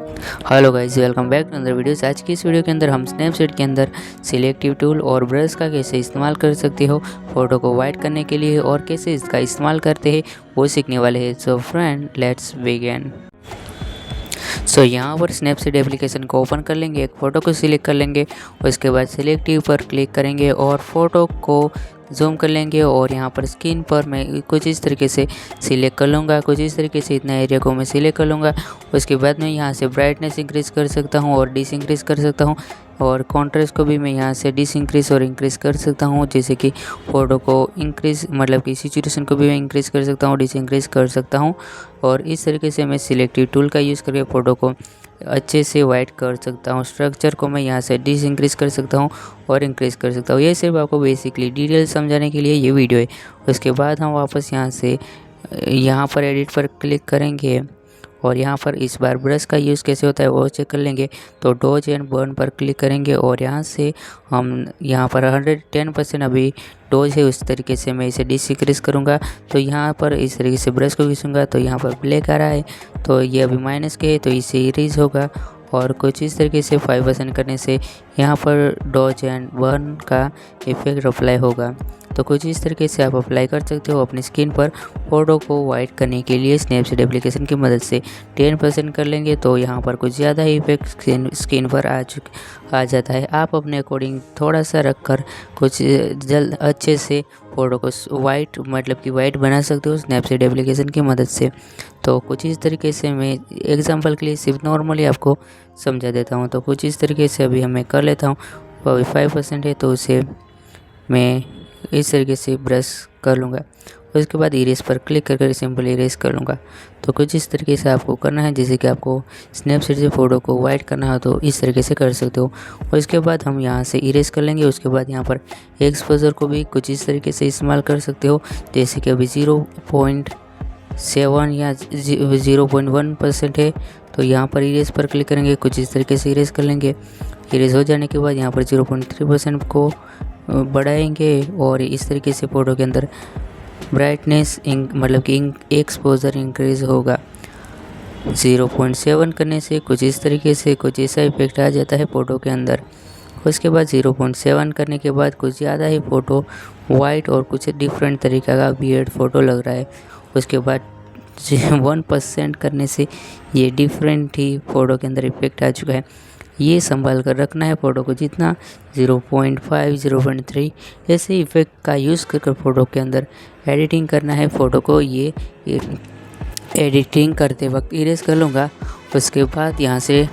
Hello guys, welcome back to another videos. आज की इस वीडियो के अंदर हम स्नैपचैट के अंदर सिलेक्टिव टूल और ब्रश का कैसे इस्तेमाल कर सकते हो फ़ोटो को वाइट करने के लिए और कैसे इसका इस्तेमाल करते हैं वो सीखने वाले हैं। So friend, let's begin. यहाँ पर स्नैपचैट एप्लीकेशन को ओपन कर लेंगे, एक फ़ोटो को सिलेक्ट कर लेंगे, उसके बाद सिलेक्टिव पर क्लिक करेंगे और फ़ोटो को जूम कर लेंगे और यहाँ पर स्क्रीन पर मैं कुछ इस तरीके से सिलेक्ट कर लूँगा, कुछ इस तरीके से इतना एरिया को मैं सिलेक्ट कर लूँगा। उसके बाद मैं यहाँ से ब्राइटनेस इंक्रीज़ कर सकता हूँ और डिसइंक्रीज़ कर सकता हूँ और कॉन्ट्रास्ट को भी मैं यहाँ से डिसइंक्रीज़ और इंक्रीज़ कर सकता हूँ, जैसे कि फ़ोटो को इंक्रीज़ मतलब कि सिचुएशन को भी मैं इंक्रीज़ कर सकता हूँ, डिसइंक्रीज़ कर सकता हूँ। और इस तरीके से मैं सिलेक्टिव टूल का यूज़ करके फ़ोटो को अच्छे से वाइट कर सकता हूँ। स्ट्रक्चर को मैं यहाँ से डिसइंक्रीज़ कर सकता हूँ और इंक्रीज़ कर सकता हूँ। ये सिर्फ आपको बेसिकली डिटेल समझाने के लिए ये वीडियो है। उसके बाद हम वापस यहाँ पर एडिट पर क्लिक करेंगे और यहाँ पर इस बार ब्रश का यूज़ कैसे होता है वो चेक कर लेंगे। तो डॉज एंड बर्न पर क्लिक करेंगे और यहाँ से हम यहाँ पर 110% अभी डोज है, उस तरीके से मैं इसे डिसइंक्रीज़ करूँगा। तो यहाँ पर इस तरीके से ब्रश को घिसूँगा तो यहाँ पर ब्लैक आ रहा है, तो ये अभी माइनस के है तो इसे इरेज होगा। और कुछ इस तरीके से 5% करने से यहाँ पर डॉज एंड बर्न का इफेक्ट अप्लाई होगा। तो कुछ इस तरीके से आप अप्लाई कर सकते हो अपनी स्किन पर फ़ोटो को वाइट करने के लिए। स्नैपचैट एप्लीकेशन की मदद से 10% कर लेंगे तो यहाँ पर कुछ ज़्यादा ही इफेक्ट स्किन पर आ जाता है। आप अपने अकॉर्डिंग थोड़ा सा रख कर कुछ जल्द अच्छे से फ़ोटो को वाइट मतलब कि वाइट बना सकते हो स्नैपचैट एप्लीकेशन की मदद से। तो कुछ इस तरीके से मैं एग्जांपल के लिए सिर्फ नॉर्मली आपको समझा देता हूँ। तो कुछ इस तरीके से अभी मैं कर लेता हूँ। अभी 5% है तो उसे मैं इस तरीके से ब्रश कर लूँगा। उसके बाद इरेज पर क्लिक करके सिंपल इरेज कर लूँगा। तो कुछ इस तरीके से आपको करना है, जैसे कि आपको स्नैपचैट से फ़ोटो को वाइट करना हो तो इस तरीके से कर सकते हो। और इसके बाद हम यहाँ से इरेज कर लेंगे। उसके बाद यहाँ पर एक्सपोजर को भी कुछ इस तरीके से इस्तेमाल कर सकते हो, जैसे कि अभी 0.7 या 0.1% है तो यहाँ पर इरेज पर क्लिक करेंगे, कुछ इस तरीके से इरेज कर लेंगे। इरेज हो जाने के बाद यहाँ पर 0.3% को बढ़ाएंगे और इस तरीके से फ़ोटो के अंदर ब्राइटनेस मतलब कि एक्सपोजर इंक्रीज़ होगा। 0.7 करने से कुछ इस तरीके से कुछ ऐसा इफेक्ट आ जाता है फ़ोटो के अंदर। उसके बाद 0.7 करने के बाद कुछ ज़्यादा ही फ़ोटो वाइट और कुछ डिफरेंट तरीक़ा का वियर्ड फ़ोटो लग रहा है। उसके बाद 1% करने से ये डिफरेंट ही फ़ोटो के अंदर इफेक्ट आ चुका है। ये संभाल कर रखना है फ़ोटो को, जितना 0.5 0.3 ऐसे इफेक्ट का यूज़ कर फ़ोटो के अंदर एडिटिंग करना है फ़ोटो को। ये एडिटिंग करते वक्त इरेज कर लूँगा। उसके बाद यहाँ से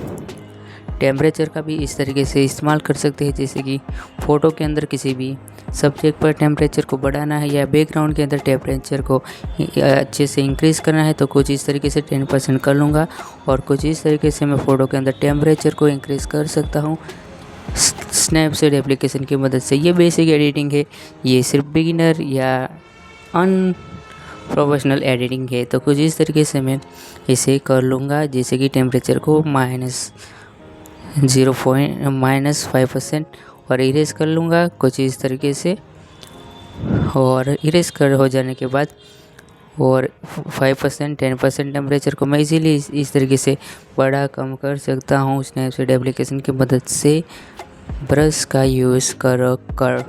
टेम्परेचर का भी इस तरीके से इस्तेमाल कर सकते हैं, जैसे कि फ़ोटो के अंदर किसी भी सब्जेक्ट पर टेम्परेचर को बढ़ाना है या बैकग्राउंड के अंदर टेम्परेचर को अच्छे से इंक्रीज़ करना है तो कुछ इस तरीके से 10% कर लूँगा। और कुछ इस तरीके से मैं फ़ोटो के अंदर टेम्परेचर को इंक्रीज़ कर सकता हूँ स्नैपचैट एप्लीकेशन की मदद से। ये बेसिक एडिटिंग है, ये सिर्फ बिगिनर या प्रोफेशनल एडिटिंग है। तो कुछ इस तरीके से मैं इसे कर लूँगा, जैसे कि टेम्परेचर को -5% और इरेज कर लूँगा कुछ इस तरीके से। और इरेज कर हो जाने के बाद और 5% 10% टेम्परेचर को मैं इजीली इस तरीके से बड़ा कम कर सकता हूँ स्नैपचैट एप्लीकेशन की मदद से ब्रश का यूज़ कर।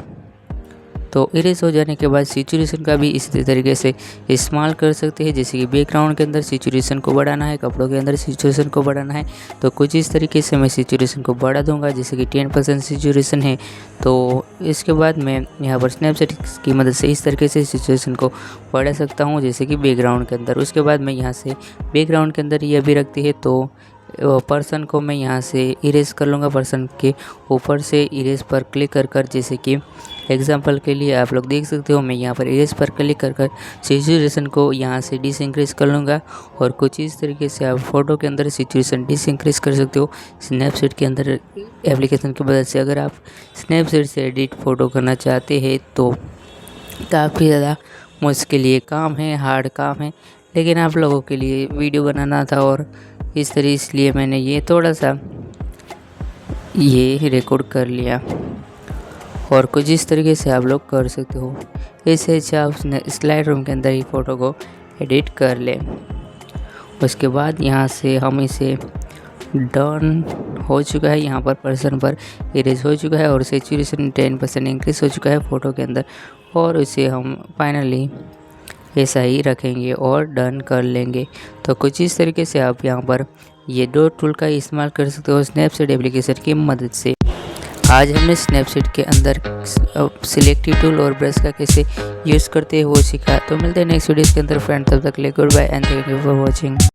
तो इरेज हो जाने के बाद सिचुएशन का भी इसी तरीके से इस्तेमाल कर सकते हैं, जैसे कि बैकग्राउंड के अंदर सिचुएशन को बढ़ाना है, कपड़ों के अंदर सिचुएशन को बढ़ाना है तो कुछ इस तरीके से मैं सिचुएशन को बढ़ा दूंगा, जैसे कि 10% सिचुएशन है। तो इसके बाद मैं यहाँ पर स्नैपचैट की मदद से इस तरीके से सिचुएशन को बढ़ा सकता हूँ, जैसे कि बैकग्राउंड के अंदर। उसके बाद मैं यहाँ से बैकग्राउंड के अंदर ये भी रखती है तो पर्सन को मैं यहाँ से इरेज कर लूँगा। पर्सन के ऊपर से इरेज पर क्लिक कर जैसे कि एग्जांपल के लिए आप लोग देख सकते हो, मैं यहाँ पर इरेज पर क्लिक कर सिचुएशन को यहाँ से डिसइंक्रीज़ कर लूँगा। और कुछ इस तरीके से आप फ़ोटो के अंदर सिचुएशन डिसइंक्रीज़ कर सकते हो स्नैपचैट के अंदर एप्लीकेशन की मदद से। अगर आप स्नैपचैट से एडिट फ़ोटो करना चाहते हैं तो काफ़ी ज़्यादा मुश्किल ये काम है, हार्ड काम है, लेकिन आप लोगों के लिए वीडियो बनाना था और इसलिए मैंने ये थोड़ा सा ये रिकॉर्ड कर लिया। और कुछ इस तरीके से आप लोग कर सकते हो। इससे अच्छा आप स्लाइड रूम के अंदर ही फ़ोटो को एडिट कर लें। उसके बाद यहाँ से हम इसे डन हो चुका है। यहाँ पर पर्सन पर इरेज हो चुका है और सेचुरेशन 10% इंक्रीज हो चुका है फ़ोटो के अंदर, और इसे हम फाइनली ऐसा ही रखेंगे और डन कर लेंगे। तो कुछ इस तरीके से आप यहाँ पर ये डॉट टूल का इस्तेमाल कर सकते हो स्नैपसीड एप्लीकेशन की मदद से। आज हमने स्नैपसीड के अंदर सिलेक्टिव टूल और ब्रश का कैसे यूज़ करते हैं वो सीखा। तो मिलते हैं नेक्स्ट वीडियो के अंदर फ्रेंड, तब तक के लिए goodbye and thank you for watching.